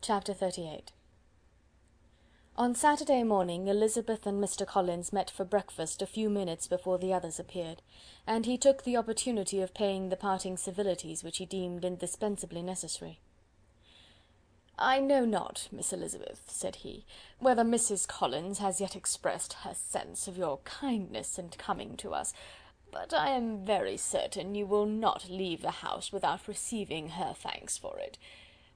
Chapter 38. On Saturday morning Elizabeth and Mr. Collins met for breakfast a few minutes before the others appeared, and he took the opportunity of paying the parting civilities which he deemed indispensably necessary. "I know not, Miss Elizabeth," said he, "whether Mrs. Collins has yet expressed her sense of your kindness in coming to us, but I am very certain you will not leave the house without receiving her thanks for it.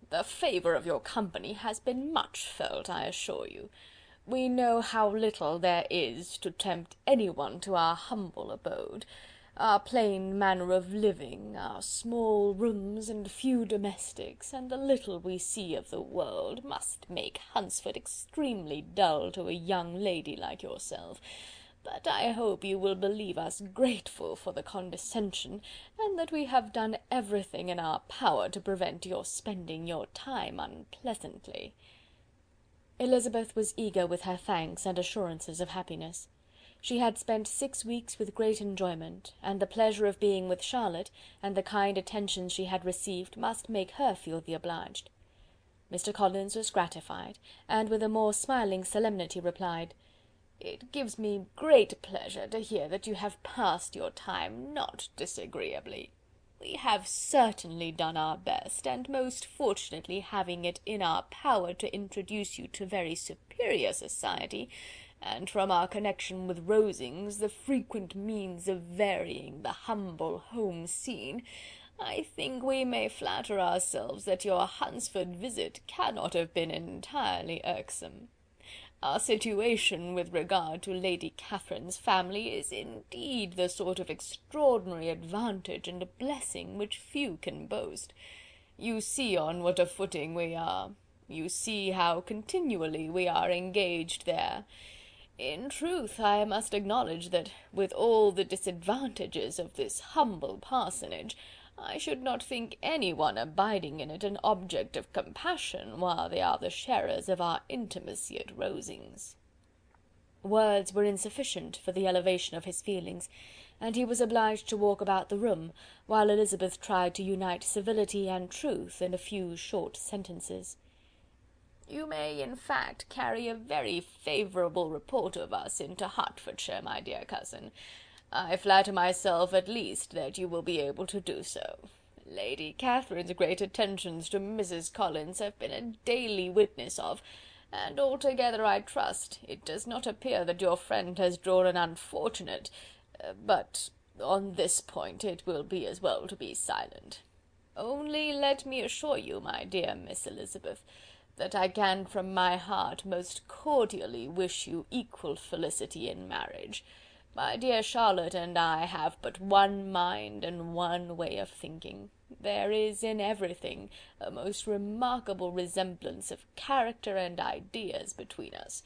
The favour of your company has been much felt, I assure you. We know how little there is to tempt anyone to our humble abode. Our plain manner of living, our small rooms and few domestics, and the little we see of the world, must make Hunsford extremely dull to a young lady like yourself. But I hope you will believe us grateful for the condescension, and that we have done everything in our power to prevent your spending your time unpleasantly." Elizabeth was eager with her thanks and assurances of happiness. She had spent 6 weeks with great enjoyment, and the pleasure of being with Charlotte, and the kind attentions she had received, must make her feel the obliged. Mr. Collins was gratified, and with a more smiling solemnity replied, "It gives me great pleasure to hear that you have passed your time not disagreeably. We have certainly done our best, and most fortunately having it in our power to introduce you to very superior society, and from our connection with Rosings, the frequent means of varying the humble home scene, I think we may flatter ourselves that your Hunsford visit cannot have been entirely irksome. Our situation with regard to Lady Catherine's family is indeed the sort of extraordinary advantage and blessing which few can boast. You see on what a footing we are. You see how continually we are engaged there. In truth, I must acknowledge that, with all the disadvantages of this humble parsonage, I should not think anyone abiding in it an object of compassion, while they are the sharers of our intimacy at Rosings." Words were insufficient for the elevation of his feelings, and he was obliged to walk about the room, while Elizabeth tried to unite civility and truth in a few short sentences. "You may, in fact, carry a very favourable report of us into Hertfordshire, my dear cousin. I flatter myself, at least, that you will be able to do so. Lady Catherine's great attentions to Mrs. Collins have been a daily witness of, and altogether, I trust, it does not appear that your friend has drawn an unfortunate... but on this point it will be as well to be silent. Only let me assure you, my dear Miss Elizabeth, that I can from my heart most cordially wish you equal felicity in marriage. My dear Charlotte and I have but one mind and one way of thinking. There is in everything a most remarkable resemblance of character and ideas between us.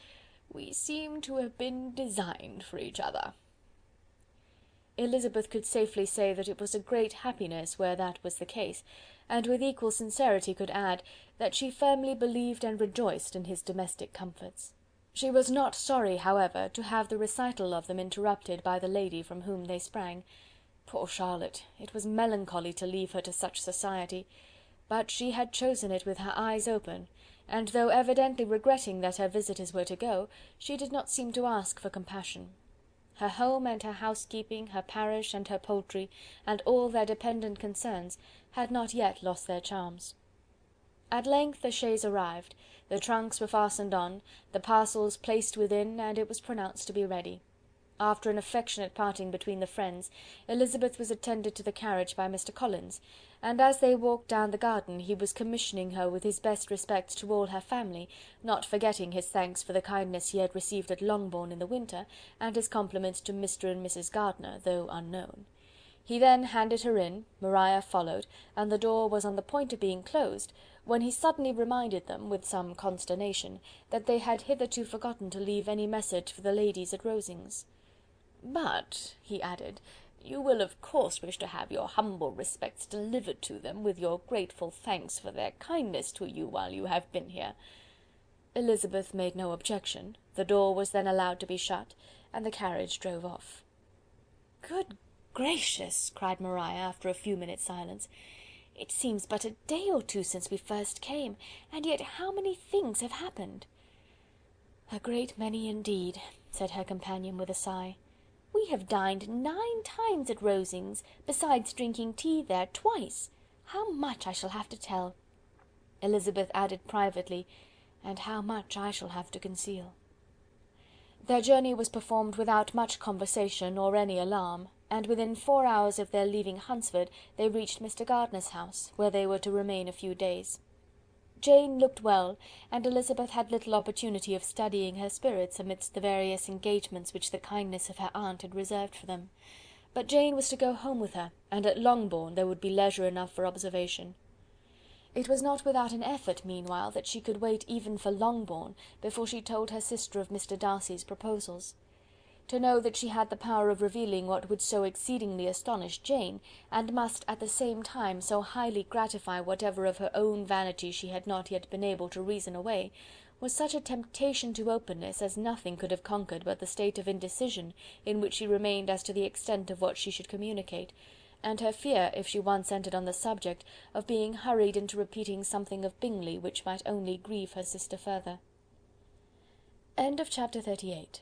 We seem to have been designed for each other." Elizabeth could safely say that it was a great happiness where that was the case, and with equal sincerity could add, that she firmly believed and rejoiced in his domestic comforts. She was not sorry, however, to have the recital of them interrupted by the lady from whom they sprang. Poor Charlotte! It was melancholy to leave her to such society, but she had chosen it with her eyes open, and though evidently regretting that her visitors were to go, she did not seem to ask for compassion. Her home and her housekeeping, her parish and her poultry, and all their dependent concerns, had not yet lost their charms. At length the chaise arrived, the trunks were fastened on, the parcels placed within, and it was pronounced to be ready. After an affectionate parting between the friends, Elizabeth was attended to the carriage by Mr. Collins, and as they walked down the garden he was commissioning her with his best respects to all her family, not forgetting his thanks for the kindness he had received at Longbourn in the winter, and his compliments to Mr. and Mrs. Gardiner, though unknown. He then handed her in, Maria followed, and the door was on the point of being closed, when he suddenly reminded them, with some consternation, that they had hitherto forgotten to leave any message for the ladies at Rosings. "But," he added, "you will of course wish to have your humble respects delivered to them, with your grateful thanks for their kindness to you while you have been here." Elizabeth made no objection, the door was then allowed to be shut, and the carriage drove off. "Good gracious!" cried Maria, after a few minutes' silence, It seems but a day or two since we first came, and yet how many things have happened!" "A great many indeed," said her companion with a sigh. "We have dined 9 times at Rosings, besides drinking tea there twice. How much I shall have to tell!" Elizabeth added privately, "and how much I shall have to conceal." Their journey was performed without much conversation or any alarm, and within 4 hours of their leaving Hunsford they reached Mr. Gardiner's house, where they were to remain a few days. Jane looked well, and Elizabeth had little opportunity of studying her spirits amidst the various engagements which the kindness of her aunt had reserved for them. But Jane was to go home with her, and at Longbourn there would be leisure enough for observation. It was not without an effort, meanwhile, that she could wait even for Longbourn before she told her sister of Mr. Darcy's proposals. To know that she had the power of revealing what would so exceedingly astonish Jane, and must at the same time so highly gratify whatever of her own vanity she had not yet been able to reason away, was such a temptation to openness as nothing could have conquered but the state of indecision in which she remained as to the extent of what she should communicate, and her fear, if she once entered on the subject, of being hurried into repeating something of Bingley which might only grieve her sister further. Chapter 38.